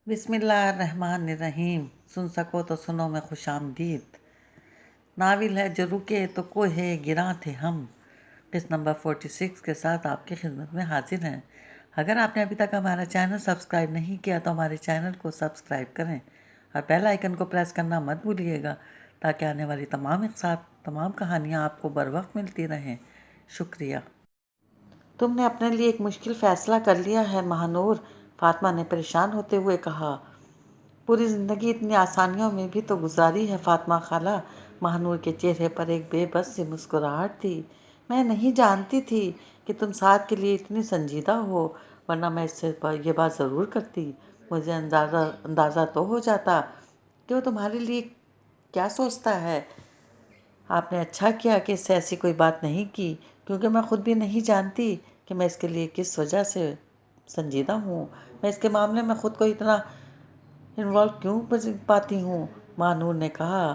بسم اللہ الرحمن الرحیم۔ سن سکو تو سنو میں خوش آمدید۔ ناول ہے جو رکے تو کوہ گراں تھے ہم، قسط نمبر 46 کے ساتھ آپ کی خدمت میں حاضر ہیں۔ اگر آپ نے ابھی تک ہمارا چینل سبسکرائب نہیں کیا تو ہمارے چینل کو سبسکرائب کریں اور بیل آئیکن کو پریس کرنا مت بھولیے گا تاکہ آنے والی تمام کہانیاں آپ کو بر وقت ملتی رہیں۔ شکریہ۔ تم نے اپنے لیے ایک مشکل فیصلہ کر لیا ہے مہانور، فاطمہ نے پریشان ہوتے ہوئے کہا۔ پوری زندگی اتنی آسانیوں میں بھی تو گزاری ہے فاطمہ خالہ۔ مہانور کے چہرے پر ایک بے بس سی مسکراہٹ تھی۔ میں نہیں جانتی تھی کہ تم سعد کے لیے اتنی سنجیدہ ہو، ورنہ میں اس سے یہ بات ضرور کرتی۔ مجھے اندازہ تو ہو جاتا کہ وہ تمہارے لیے کیا سوچتا ہے۔ آپ نے اچھا کیا کہ اس سے ایسی کوئی بات نہیں کی، کیونکہ میں خود بھی نہیں جانتی کہ میں اس کے لیے کس وجہ سے سنجیدہ ہوں۔ میں اس کے معاملے میں خود کو اتنا انوالو کیوں پاتی ہوں؟ مہانور نے کہا۔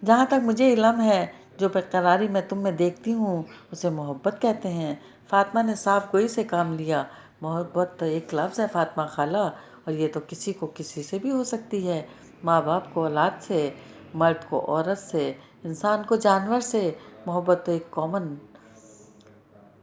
جہاں تک مجھے علم ہے، جو بیقراری میں تم میں دیکھتی ہوں اسے محبت کہتے ہیں۔ فاطمہ نے صاف گوئی سے کام لیا۔ محبت تو ایک لفظ ہے فاطمہ خالہ، اور یہ تو کسی کو کسی سے بھی ہو سکتی ہے۔ ماں باپ کو اولاد سے، مرد کو عورت سے، انسان کو جانور سے۔ محبت تو ایک کامن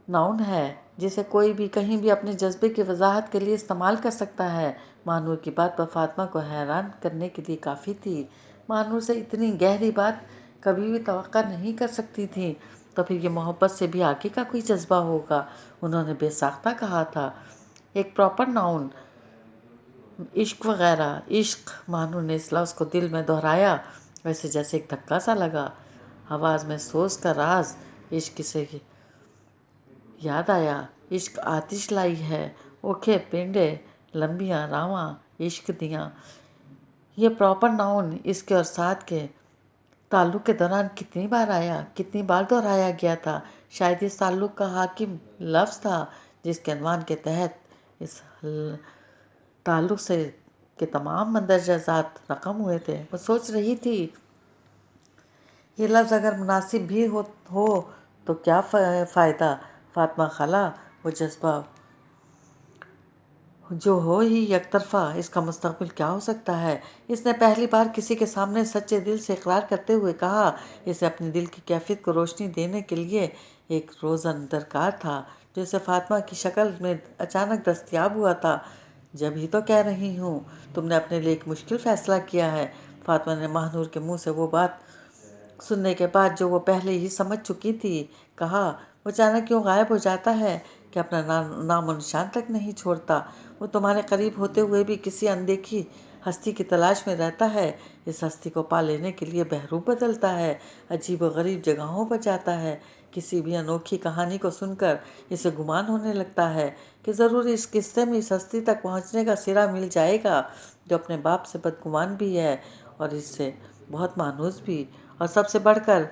ناؤن ہے جسے کوئی بھی کہیں بھی اپنے جذبے کی وضاحت کے لیے استعمال کر سکتا ہے۔ مہانور کی بات پر فاطمہ کو حیران کرنے کے لیے کافی تھی۔ مہانور سے اتنی گہری بات کبھی بھی توقع نہیں کر سکتی تھی، تو پھر یہ محبت سے بھی آگے کا کوئی جذبہ ہوگا۔ انہوں نے بے ساختہ کہا تھا، ایک پراپر ناؤن، عشق وغیرہ۔ عشق، مہانور نے اس لفظ کو دل میں دہرایا، ویسے جیسے ایک دھکا سا لگا۔ آواز میں سوز کا راز، عشق سے یاد آیا، عشق آتش لائی ہے، اوکھے پنڈے لمبیاں راواں عشق دیاں۔ یہ پراپر ناؤن اس کے اور سعد کے تعلق کے دوران کتنی بار آیا، کتنی بار دہرایا گیا تھا؟ شاید اس تعلق کا حاکم لفظ تھا جس کے عنوان کے تحت اس تعلق سے کے تمام مندرجہ ذات رقم ہوئے تھے۔ وہ سوچ رہی تھی، یہ لفظ اگر مناسب بھی ہو تو کیا فائدہ فاطمہ خالہ؟ وہ جذبہ جو ہو ہی یک طرفہ، اس کا مستقبل کیا ہو سکتا ہے؟ اس نے پہلی بار کسی کے سامنے سچے دل سے اقرار کرتے ہوئے کہا۔ اسے اپنے دل کی کیفیت کو روشنی دینے کے لیے ایک روزن درکار تھا جو اسے فاطمہ کی شکل میں اچانک دستیاب ہوا تھا۔ جب ہی تو کہہ رہی ہوں، تم نے اپنے لیے ایک مشکل فیصلہ کیا ہے۔ فاطمہ نے مہانور کے منہ سے وہ بات سننے کے بعد جو وہ پہلے ہی سمجھ چکی تھی کہا۔ وہ اچانک کیوں غائب ہو جاتا ہے کہ اپنا نام و نشان تک نہیں چھوڑتا؟ وہ تمہارے قریب ہوتے ہوئے بھی کسی اندیکھی ہستی کی تلاش میں رہتا ہے۔ اس ہستی کو پا لینے کے لیے بہروپ بدلتا ہے، عجیب و غریب جگہوں پر جاتا ہے۔ کسی بھی انوکھی کہانی کو سن کر اسے گمان ہونے لگتا ہے کہ ضرور اس قصے میں اس ہستی تک پہنچنے کا سرا مل جائے گا جو اپنے باپ سے بدگمان بھی ہے اور اس سے بہت مانوس بھی، اور سب سے بڑھ کر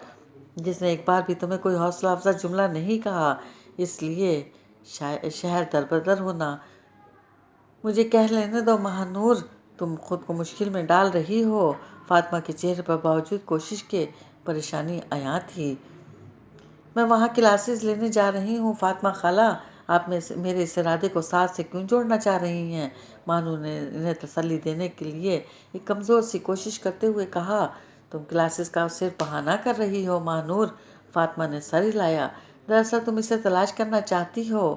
جس نے ایک بار بھی تمہیں کوئی حوصلہ افزا جملہ نہیں کہا۔ اس لیے شہر دربدر ہونا۔ مجھے کہہ لینے دو مہانور، تم خود کو مشکل میں ڈال رہی ہو۔ فاطمہ کے چہرے پر باوجود کوشش کے پریشانی عیاں تھی۔ میں وہاں کلاسز لینے جا رہی ہوں فاطمہ خالہ، آپ میرے اس ارادے کو ساتھ سے کیوں جوڑنا چاہ رہی ہیں؟ مہانور نے انہیں تسلی دینے کے لیے ایک کمزور سی کوشش کرتے ہوئے کہا۔ تم کلاسز کا صرف بہانہ کر رہی ہو مہانور، فاطمہ نے سر ہلایا۔ دراصل تم اسے تلاش کرنا چاہتی ہو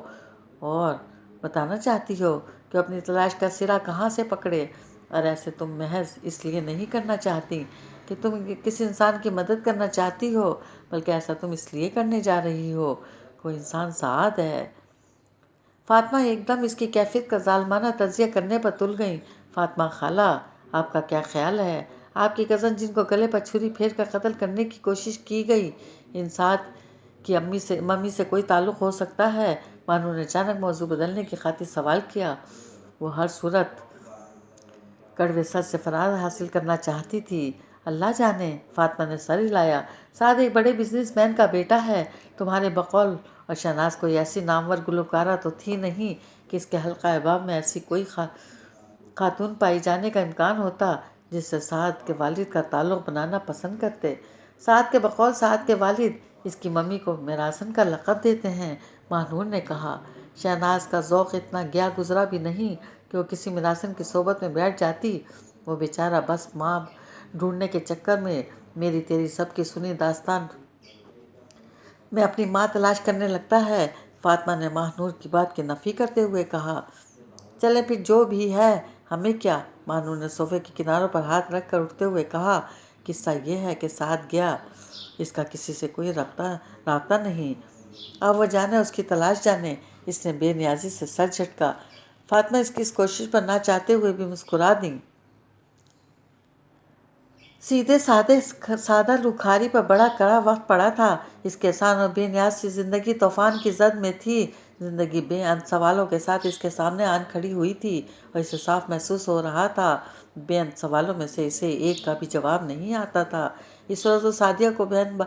اور بتانا چاہتی ہو کہ اپنی تلاش کا سرا کہاں سے پکڑے، اور ایسے تم محض اس لیے نہیں کرنا چاہتی کہ تم کسی انسان کی مدد کرنا چاہتی ہو، بلکہ ایسا تم اس لیے کرنے جا رہی ہو کوئی انسان سعد ہے۔ فاطمہ ایک دم اس کی کیفیت کا ظالمانہ تجزیہ کرنے پر تل گئیں۔ فاطمہ خالہ، آپ کا کیا خیال ہے؟ آپ کی کزن جن کو گلے پر چھری پھیر کر قتل کرنے کی کوشش کی گئی، ان سعد کی ممی سے کوئی تعلق ہو سکتا ہے؟ مہانور نے اچانک موضوع بدلنے کی خاطر سوال کیا۔ وہ ہر صورت کڑوے سچ سے فرار حاصل کرنا چاہتی تھی۔ اللہ جانے، فاطمہ نے سر ہلایا۔ سعد ایک بڑے بزنس مین کا بیٹا ہے، تمہارے بقول، اور شہناز کوئی ایسی نامور گلوکارہ تو تھی نہیں کہ اس کے حلقہ احباب میں ایسی کوئی خاتون پائی جانے کا امکان ہوتا جس سے سعد کے والد کا تعلق بنانا پسند کرتے۔ سعد کے بقول سعد کے والد اس کی ممی کو میراسن کا لقب دیتے ہیں، مہانور نے کہا۔ شہناز کا ذوق اتنا گیا گزرا بھی نہیں کہ وہ کسی ملازم کی صحبت میں بیٹھ جاتی۔ وہ بیچارہ بس ماں ڈھونڈنے کے چکر میں میری تیری سب کی سنی داستان میں اپنی ماں تلاش کرنے لگتا ہے۔ فاطمہ نے ماہ نور کی بات کی نفی کرتے ہوئے کہا، چلے پھر جو بھی ہے ہمیں کیا؟ ماہ نور نے صوفے کے کناروں پر ہاتھ رکھ کر اٹھتے ہوئے کہا، قصہ یہ ہے کہ ساتھ گیا، اس کا کسی سے کوئی رابطہ نہیں، اب وہ جانے اس کی تلاش جانے۔ اس نے بے نیازی سے سر جھٹکا۔ فاطمہ اس کی اس کوشش پر نہ چاہتے ہوئے بھی مسکرا دیں۔ سیدھے سادہ لکھاری پر بڑا کڑا وقت پڑا تھا۔ اس کے آسان اور بے نیاز سی زندگی طوفان کی زد میں تھی۔ زندگی بے انت سوالوں کے ساتھ اس کے سامنے آن کھڑی ہوئی تھی اور اسے صاف محسوس ہو رہا تھا بے انت سوالوں میں سے اسے ایک کا بھی جواب نہیں آتا تھا۔ اس روز وہ سعدیہ کو بہن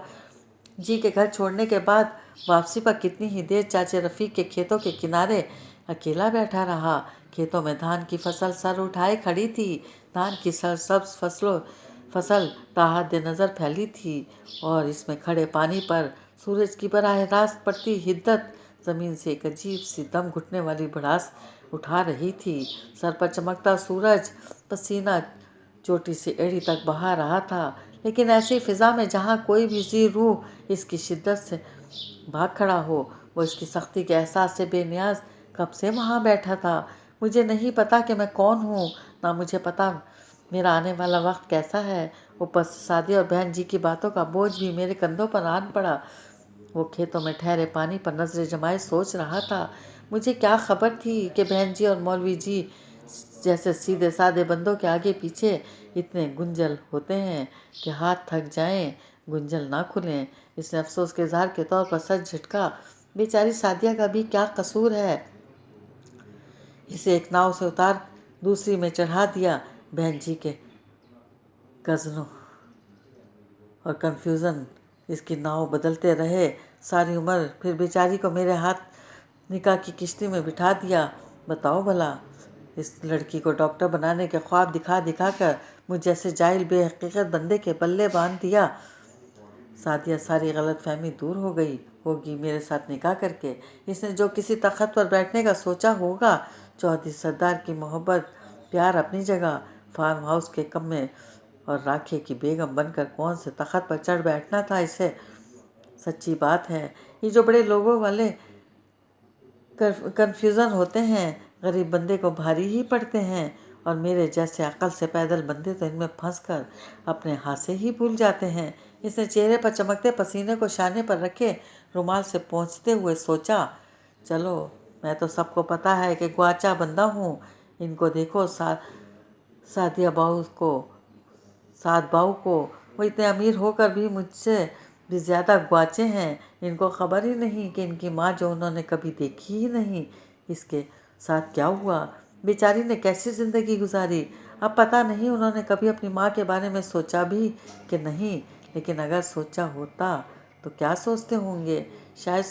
جی کے گھر چھوڑنے کے بعد واپسی پر کتنی ہی دیر چاچے رفیق کے کھیتوں کے کنارے اکیلا بیٹھا رہا۔ کھیتوں میں دھان کی فصل سر اٹھائے کھڑی تھی۔ دھان کی سرسبز فصل تا حد نظر پھیلی تھی اور اس میں کھڑے پانی پر سورج کی براہ راست پڑتی حدت زمین سے ایک عجیب سی دم گھٹنے والی بھڑاس اٹھا رہی تھی۔ سر پر چمکتا سورج پسینہ چوٹی سے ایڑی تک بہا رہا تھا، لیکن ایسی فضا میں جہاں کوئی بھی ذی روح اس کی شدت سے بھاگ کھڑا ہو، وہ اس کی سختی کے احساس سے بے نیاز کب سے وہاں بیٹھا تھا۔ مجھے نہیں پتا کہ میں کون ہوں، نہ مجھے پتا میرا آنے والا وقت کیسا ہے۔ اوپر سے سعدیہ اور بہن جی کی باتوں کا بوجھ بھی میرے کندھوں پر آن پڑا۔ وہ کھیتوں میں ٹھہرے پانی پر نظریں جمائے سوچ رہا تھا، مجھے کیا خبر تھی کہ بہن جی اور مولوی جی جیسے سیدھے سادے بندوں کے آگے پیچھے اتنے گنجل ہوتے ہیں کہ ہاتھ تھک جائیں گنجل نہ کھلیں۔ اس نے افسوس کے اظہار کے طور پر سر جھٹکا۔ بیچاری سعدیہ کا بھی کیا قصور ہے؟ اسے ایک ناؤ سے اتار دوسری میں چڑھا دیا۔ بہن جی کے کزنوں اور کنفیوژن اس کی ناؤ بدلتے رہے ساری عمر، پھر بیچاری کو میرے ہاتھ نکاح کی کشتی میں بٹھا دیا۔ بتاؤ بھلا، اس لڑکی کو ڈاکٹر بنانے کے خواب دکھا دکھا کر مجھ جیسے جاہل بے حقیقت بندے کے پلے باندھ دیا۔ سعدیہ ساری غلط فہمی دور ہو گئی ہوگی میرے ساتھ نکاح کر کے۔ اس نے جو کسی تخت پر بیٹھنے کا سوچا ہوگا۔ چودھری سردار کی محبت پیار اپنی جگہ، فارم ہاؤس کے کمے اور راکھے کی بیگم بن کر کون سے تخت پر چڑھ بیٹھنا تھا اسے۔ سچی بات ہے، یہ جو بڑے لوگوں والے کنفیوژن ہوتے ہیں غریب بندے کو بھاری ہی پڑتے ہیں، اور میرے جیسے عقل سے پیدل بندے تو ان میں پھنس کر اپنے ہانسے ہی بھول جاتے ہیں۔ اس نے چہرے پر چمکتے پسینے کو شانے پر رکھے رومال سے پونچھتے ہوئے سوچا، چلو میں تو سب کو پتا ہے کہ گواچا بندہ ہوں، ان کو دیکھو سعدیہ باؤ کو، وہ اتنے امیر ہو کر بھی مجھ سے بھی زیادہ گواچے ہیں۔ ان کو خبر ہی نہیں کہ ان کی ماں جو انہوں نے کبھی دیکھی ہی نہیں، اس کے ساتھ کیا ہوا، بیچاری نے کیسی زندگی گزاری۔ اب پتہ نہیں انہوں نے کبھی اپنی ماں کے بارے میں سوچا بھی کہ نہیں، لیکن اگر سوچا ہوتا تو کیا سوچتے ہوں گے؟ شاید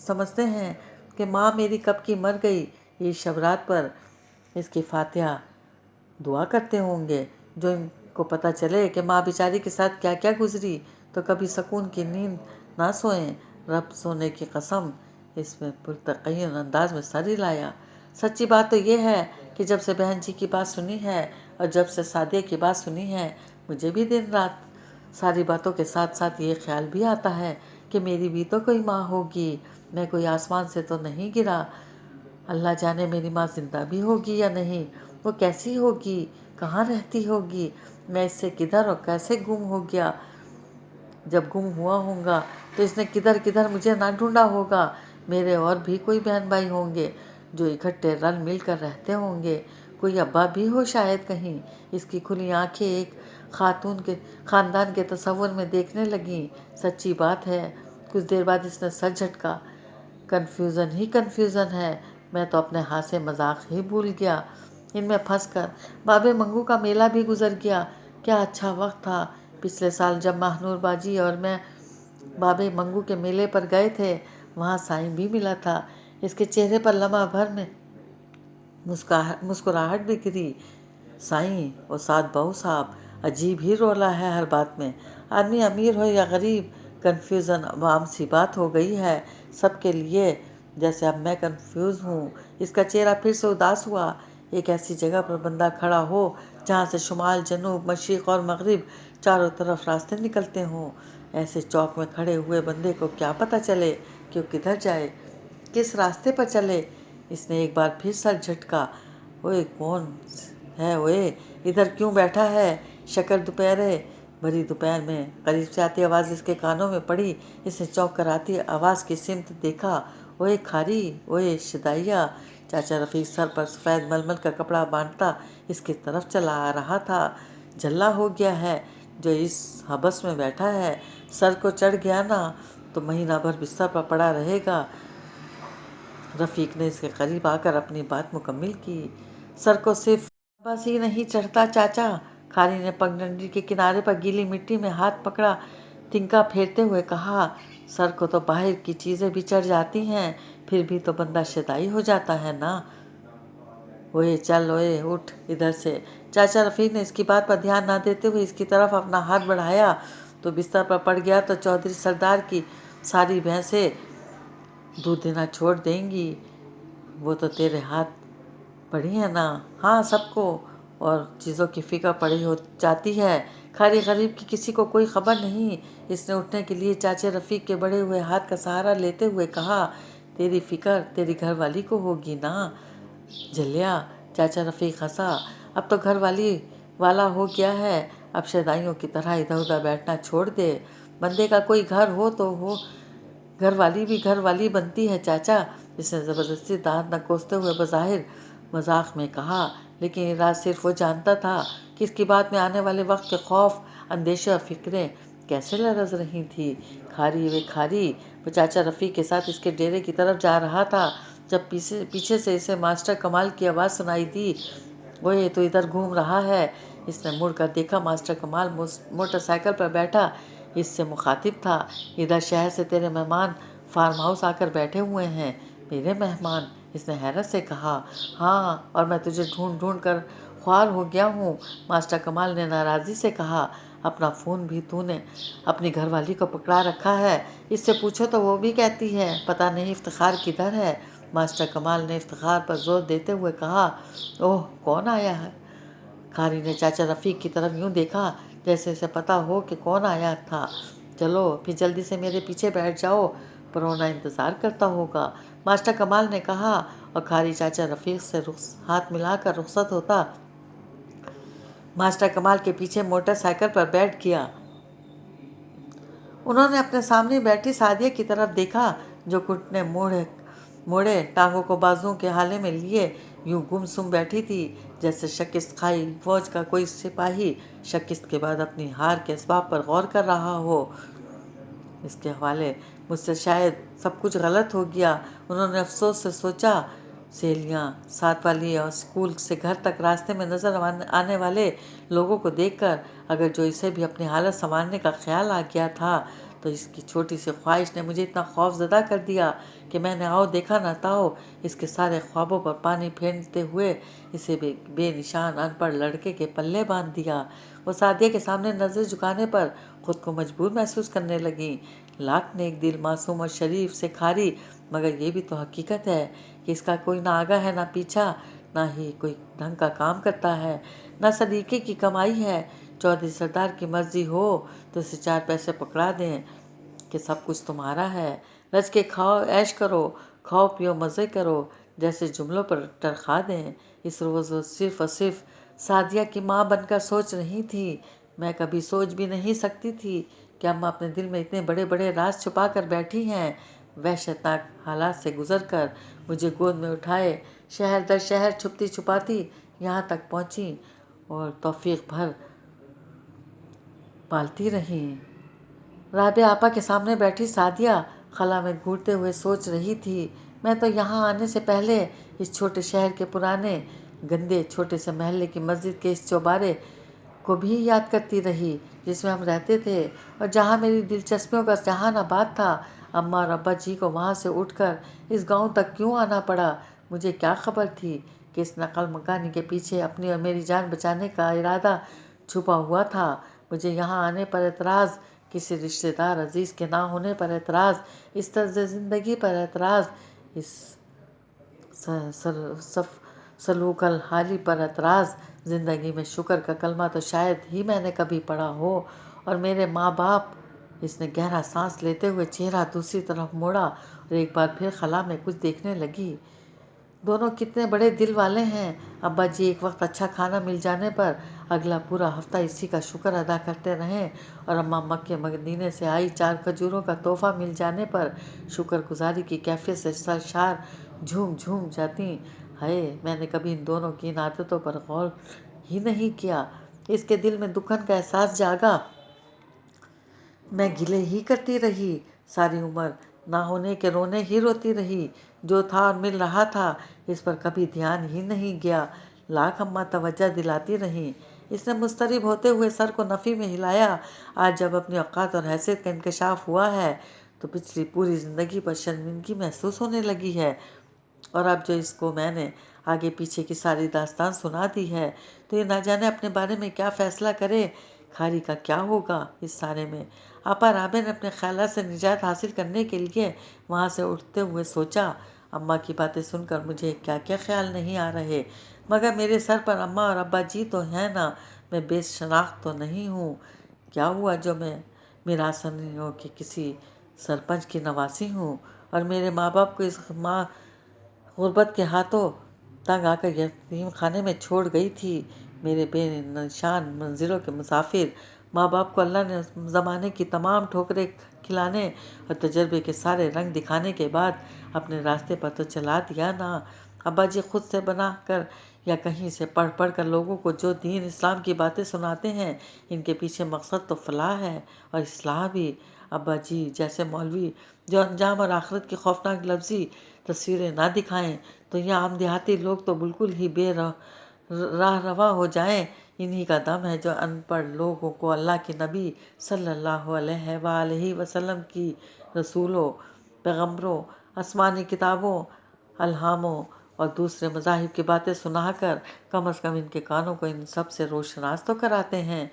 سمجھتے ہیں کہ ماں میری کب کی مر گئی، عید شب رات پر اس کی فاتحہ دعا کرتے ہوں گے۔ جو ان کو پتہ چلے کہ ماں بیچاری کے ساتھ کیا کیا گزری تو کبھی سکون کی نیند نہ سوئیں۔ رب سونے کی قسم، اس میں پرتقین انداز میں سر ہلایا۔ سچی بات تو یہ ہے کہ جب سے بہن جی کی بات سنی ہے اور جب سے سعدیہ کی بات سنی ہے، مجھے بھی دن رات ساری باتوں کے ساتھ ساتھ یہ خیال بھی آتا ہے کہ میری بھی تو کوئی ماں ہوگی، میں کوئی آسمان سے تو نہیں گرا۔ اللہ جانے میری ماں زندہ بھی ہوگی یا نہیں، وہ کیسی ہوگی، کہاں رہتی ہوگی، میں اس سے کدھر اور کیسے گم ہو گیا۔ جب گم ہوا ہوں گا تو اس نے کدھر کدھر مجھے نہ ڈھونڈا ہوگا۔ میرے اور بھی کوئی بہن بھائی ہوں گے جو اکٹھے رل مل کر رہتے ہوں گے، کوئی ابا بھی ہو شاید کہیں۔ اس کی کھلی آنکھیں ایک خاندان کے تصور میں دیکھنے لگیں۔ سچی بات ہے۔ کچھ دیر بعد اس نے سر جھٹکا، کنفیوژن ہی کنفیوژن ہے، میں تو اپنے ہانسے مذاق ہی بھول گیا ان میں پھنس کر۔ بابے منگو کا میلہ بھی گزر گیا، کیا اچھا وقت تھا۔ پچھلے سال جب ماہ نور باجی اور میں بابے منگو کے میلے پر گئے تھے، وہاں سائیں بھی ملا تھا۔ اس کے چہرے پر لمحہ بھر میں مسکراہٹ بکھری۔ سائیں اور سعد بہو صاحب، عجیب ہی رولا ہے ہر بات میں، آدمی امیر ہو یا غریب، کنفیوژن اب عام سی بات ہو گئی ہے سب کے لیے، جیسے اب میں کنفیوز ہوں۔ اس کا چہرہ پھر سے اداس ہوا۔ एक ऐसी जगह पर बंदा खड़ा हो जहाँ से शुमाल, जनूब, मशरिक़ और मगरिब चारों तरफ रास्ते निकलते हों। ऐसे चौक में खड़े हुए बंदे को क्या पता चले कि वो किधर जाए, किस रास्ते पर चले। इसने एक बार फिर सर झटका। ओए कौन है ओए, इधर क्यों बैठा है? शक्कर दोपहर भरी दोपहर में करीब से आती आवाज़ इसके कानों में पड़ी। इसने चौंक कर आती आवाज़ की सिमत देखा। ओए खारी, ओए शदाइया। चाचा रफ़ीक सर पर सफ़ेद मलमल का कपड़ा बांधता इसकी तरफ चला आ रहा था। झल्ला हो गया है जो इस हबस में बैठा है। सर को चढ़ गया ना तो महीना भर बिस्तर पर पड़ा रहेगा। रफ़ीक ने इसके करीब आकर अपनी बात मुकम्मिल की। सर को सिर्फ बस ही नहीं चढ़ता चाचा। खारी ने पगडंडी के किनारे पर गीली मिट्टी में हाथ पकड़ा तिनका फेरते हुए कहा। सर को तो बाहर की चीज़ें भी चढ़ जाती हैं, फिर भी तो बंदा शदाई हो जाता है ना। ओए चल, ओए उठ इधर से। चाचा रफ़ीक ने इसकी बात पर ध्यान ना देते हुए इसकी तरफ अपना हाथ बढ़ाया तो बिस्तर पर पड़ गया। तो चौधरी सरदार की सारी भैंसें दूध देना छोड़ देंगी, वो तो तेरे हाथ पड़ी है ना। हाँ, सबको और चीज़ों की फ़िक्र पड़ी हो जाती है। खारी गरीब की किसी को कोई खबर नहीं। इसने उठने के लिए चाचे रफ़ीक के बड़े हुए हाथ का सहारा लेते हुए कहा। तेरी फ़िक्र तेरी घरवाली को होगी ना झल्लिया। चाचा रफ़ीक हंसा। अब तो घरवाली वाला हो गया है, अब शदाइयों की तरह इधर उधर बैठना छोड़ दे। बंदे का कोई घर हो तो हो, घरवाली भी घरवाली बनती है चाचा। इसने ज़बरदस्ती दांत न कोसते हुए बज़ाहिर मजाक में कहा, लेकिन ये राज सिर्फ वो जानता था कि इसकी बात में आने वाले वक्त के खौफ, अंदेशे और फिक्रें कैसे लरज़ रही थी। खारी वो चाचा रफ़ीक के साथ इसके डेरे की तरफ जा रहा था जब पीछे से इसे मास्टर कमाल की आवाज़ सुनाई दी। वो ये तो इधर घूम रहा है। इसने मुड़कर देखा। मास्टर कमाल मोटरसाइकिल पर बैठा इससे मुखातिब था। इधर शहर से तेरे मेहमान फार्म हाउस आकर बैठे हुए हैं। मेरे मेहमान? इसने हैरत से कहा। हाँ, और मैं तुझे ढूंढ ढूंढ कर ख्वार हो गया हूँ। मास्टर कमाल ने नाराज़ी से कहा। अपना फ़ोन भी तूने अपनी घरवाली को पकड़ा रखा है। इससे पूछो तो वो भी कहती है पता नहीं इफ्तिखार किधर है। मास्टर कमाल ने इफ्तिखार पर जोर देते हुए कहा। ओह, कौन आया है? खारी ने चाचा रफ़ीक की तरफ यूं देखा जैसे इसे पता हो कि कौन आया था। चलो फिर जल्दी से मेरे पीछे बैठ जाओ, परोना इंतज़ार करता होगा, मास्टर कमाल ने कहा। और खारी चाचा रफ़ीक से हाथ मिलाकर रुखसत होता मास्टर कमाल के पीछे मोटरसाइकिल पर बैठ गया। उन्होंने अपने सामने बैठी सादिया की तरफ देखा जो घुटने मोड़े टांगों को बाजुओं के हाले में लिए यूं गुमसुम बैठी थी जैसे शकिस्त खाई फौज का कोई सिपाही शकिस्त के बाद अपनी हार के असबाब पर गौर कर रहा हो। इसके हवाले मुझसे शायद सब कुछ गलत हो गया, उन्होंने अफसोस से सोचा। सहेलियाँ साथ वाली और स्कूल से घर तक रास्ते में नज़र आने वाले लोगों को देखकर अगर जो इसे भी अपनी हालत संवारने का ख्याल आ गया था तो इसकी छोटी सी ख्वाहिश ने मुझे इतना खौफजदा कर दिया कि मैंने आओ देखा न ताओ इसके सारे ख्वाबों पर पानी फेरते हुए इसे बेनिशान अनपढ़ लड़के के पल्ले बांध दिया। वो सादिया के सामने नज़र झुकाने पर खुद को मजबूर महसूस करने लगी। लाख ने एक दिल मासूम और शरीफ से खारी, मगर ये भी तो हकीकत है कि इसका कोई ना आगा है ना पीछा, ना ही कोई ढंग का काम करता है, ना सलीके की कमाई है। चौधरी सरदार की मर्जी हो तो इसे 4 पैसे पकड़ा दें कि सब कुछ तुम्हारा है, रच के खाओ ऐश करो, खाओ पियो मज़े करो, जैसे जुमलों पर टरखा दें। इस रोज़ वो सिर्फ़ और सिर्फ सादिया की माँ बनकर सोच रही थी। मैं कभी सोच भी नहीं सकती थी कि अम्मा अपने दिल में इतने बड़े बड़े राज छुपा कर बैठी हैं। वहशतनाक हालात से गुजर कर मुझे गोद में उठाए शहर दर शहर छुपती छुपाती यहाँ तक पहुँची और तौफीक भर पालती रही। राबिया आपा के सामने बैठी सादिया खला में घूरते हुए सोच रही थी, मैं तो यहाँ आने से पहले इस छोटे शहर के पुराने गंदे छोटे से महल्ले की मस्जिद के इस चौबारे को भी याद करती रही जिसमें हम रहते थे और जहाँ मेरी दिलचस्पियों का जहानाबाद था। अम्मा और अब्बा जी को वहाँ से उठकर इस गांव तक क्यों आना पड़ा? मुझे क्या खबर थी कि इस नकल मकानी के पीछे अपनी और मेरी जान बचाने का इरादा छुपा हुआ था। मुझे यहाँ आने पर एतराज़, किसी रिश्तेदार अजीज़ के ना होने पर एतराज़, इस तर्ज़ ज़िंदगी पर एतराज़, इस सलूक अल हाली पर एतराज़, ज़िंदगी में शुक्र का कलमा तो शायद ही मैंने कभी पढ़ा हो। और मेरे माँ बाप। इसने गहरा सांस लेते हुए चेहरा दूसरी तरफ मोड़ा और एक बार फिर खला में कुछ देखने लगी। दोनों कितने बड़े दिल वाले हैं। अब्बा जी एक वक्त अच्छा खाना मिल जाने पर अगला पूरा हफ्ता इसी का शुक्र अदा करते रहें, और अम्मा मक्के मदीने से आई 4 खजूरों का तोहफा मिल जाने पर शुक्रगुजारी की कैफियत से सरशार झूम झूम जाती। हाय, मैंने कभी इन दोनों की इन आदतों पर गौर ही नहीं किया। इसके दिल में दुखन का एहसास जागा। मैं गिले ही करती रही सारी उम्र, ना होने के रोने ही रोती रही। जो था और मिल रहा था इस पर कभी ध्यान ही नहीं गया। लाख अम्मा तवज्जो दिलाती रहीं। इसने मुस्तरिब होते हुए सर को नफ़ी में हिलाया। आज जब अपनी औकात और हैसियत का इंकशाफ हुआ है तो पिछली पूरी ज़िंदगी पर शर्मिंदगी महसूस होने लगी है। और अब जो इसको मैंने आगे पीछे की सारी दास्तान सुना दी है तो ये ना जाने अपने बारे में क्या फ़ैसला करे। खारी का क्या होगा इस सारे में। आपा राबे ने अपने ख्यालात से निजात हासिल करने के लिए वहाँ से उठते हुए सोचा। अम्मा की बातें सुनकर मुझे क्या क्या ख्याल नहीं आ रहे, मगर मेरे सर पर अम्मा और अब्बा जी तो हैं ना। मैं बेशनाख्त तो नहीं हूँ। क्या हुआ जो मैं मीरासनियों के किसी सरपंच की नवासी हूँ और मेरे माँ बाप को इस माँ गुर्बत के हाथों तंग आकर यतीम खाने में छोड़ गई थी। मेरे बेनिशान मंजिलों के मुसाफिर माँ बाप को अल्लाह ने ज़माने की तमाम ठोकरें खिलाने और तजर्बे के सारे रंग दिखाने के बाद अपने रास्ते पर तो चला दिया ना। अब्बा जी खुद से बना कर या कहीं से पढ़ पढ़ कर लोगों को जो दीन इस्लाम की बातें सुनाते हैं, इनके पीछे मकसद तो फलाह है और इस्लाह भी। अब्बा जी जैसे मौलवी जो अंजाम और आखिरत की खौफनाक लफ्जी तस्वीरें ना दिखाएं तो यह आम देहाती लोग तो बिल्कुल ही राह रवा हो जाएं। इन्हीं का दम है जो अनपढ़ लोगों को अल्लाह के नबी सल्लल्लाहु अलैहि वसल्लम की रसूलों, पैगम्बरों, आसमानी किताबों, अल्हामों और दूसरे मज़ाहिब की बातें सुनाकर कम अज़ कम इनके कानों को इन सब से रोशनास तो कराते हैं।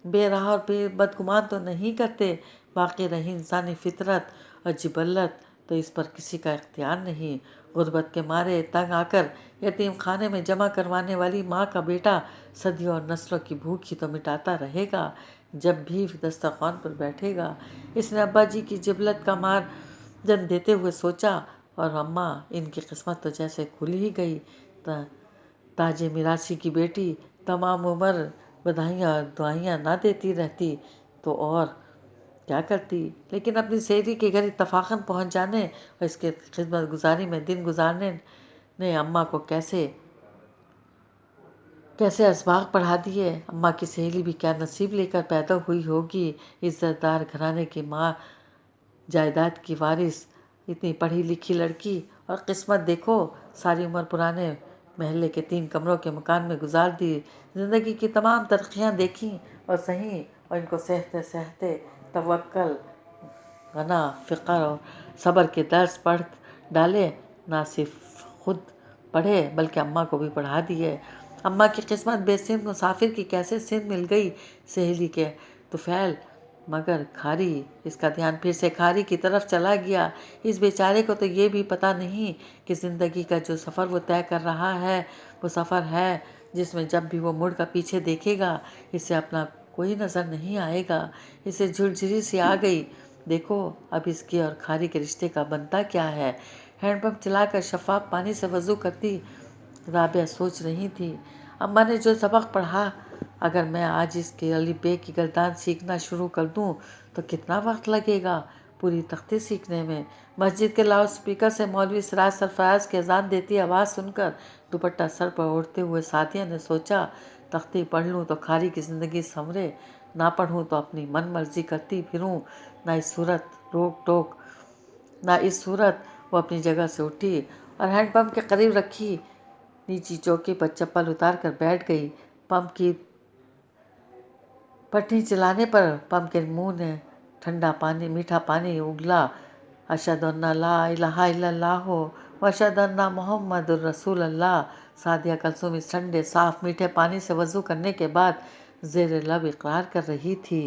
बेराह और बदगुमान तो नहीं करते। बाकी रही इंसानी फितरत और जिबल्लत तो इस पर किसी का इख्तियार नहीं। गुर्बत के मारे तंग आकर यतीम खाने में जमा करवाने वाली माँ का बेटा सदियों और नस्लों की भूख ही तो मिटाता रहेगा जब भी दस्तरखान पर बैठेगा। इसने अब्बा जी की जिबलत का मार जन देते हुए सोचा। और अम्मा, इनकी किस्मत तो जैसे खुल ही गई। ताजे मिरासी की बेटी तमाम उम्र बधाइयाँ और दुआइयाँ ना देती रहती तो और क्या करती, लेकिन अपनी सेहरी के घर इत्तफाकन पहुँच जाने और इसके खिदमत गुजारी में दिन गुजारने ने अम्मा को कैसे कैसे असबाग पढ़ा दिए। अम्मा की सहेली भी क्या नसीब लेकर पैदा हुई होगी। इज्जतदार घराने की माँ, जायदाद की वारिस, इतनी पढ़ी लिखी लड़की, और किस्मत देखो सारी उम्र पुराने महल्ले के 3 कमरों के मकान में गुजार दी। ज़िंदगी की तमाम तरक्कियाँ देखीं और सही, और इनको सहते सहते तवक्कल, गना, फ़िक्र और सब्र के दर्स पढ़ डाले। ना सिर्फ खुद पढ़े बल्कि अम्मा को भी पढ़ा दिए। अम्मा की किस्मत बेसिन मुसाफिर की कैसे सिंध मिल गई सहेली के तुफैल। मगर खारी, इसका ध्यान फिर से खारी की तरफ चला गया। इस बेचारे को तो ये भी पता नहीं कि ज़िंदगी का जो सफ़र वो तय कर रहा है वो सफ़र है जिसमें जब भी वो मुड़ कर पीछे देखेगा इसे अपना कोई नज़र नहीं आएगा। इसे झुरझुरी सी आ गई। देखो अब इसके और खारी के रिश्ते का बनता क्या है। हैंडपम्प चलाकर शफाफ पानी से वज़ू करती राबिया सोच रही थी। अम्मा ने जो सबक पढ़ा, अगर मैं आज इसके अली बे की गर्दान सीखना शुरू कर दूं तो कितना वक्त लगेगा पूरी तख्ती सीखने में। मस्जिद के लाउड स्पीकर से मौलवी सिराज सरफराज की अजान देती आवाज़ सुनकर दुपट्टा सर पर ओढ़ते हुए साथिया ने सोचा, तख्ती पढ़ लूँ तो खारी की ज़िंदगी संवरे, ना पढ़ूँ तो अपनी मन मर्जी करती फिरूँ। ना इस सूरत रोक टोक ना इस सूरत वो अपनी जगह से उठी और हैंडपम्प के करीब रखी नीची चौकी पर चप्पल उतार कर बैठ गई। पंप की पट्टी चलाने पर पंप के मुंह ने ठंडा पानी मीठा पानी उगला। अशहदु अन्ना ला इलाहा इल्लल्लाह व अशहदु अन्ना मुहम्मदुर रसूलुल्लाह। सादिया कुलसुम इस ठंडे साफ मीठे पानी से वज़ू करने के बाद ज़ेर लब इकरार कर रही थी।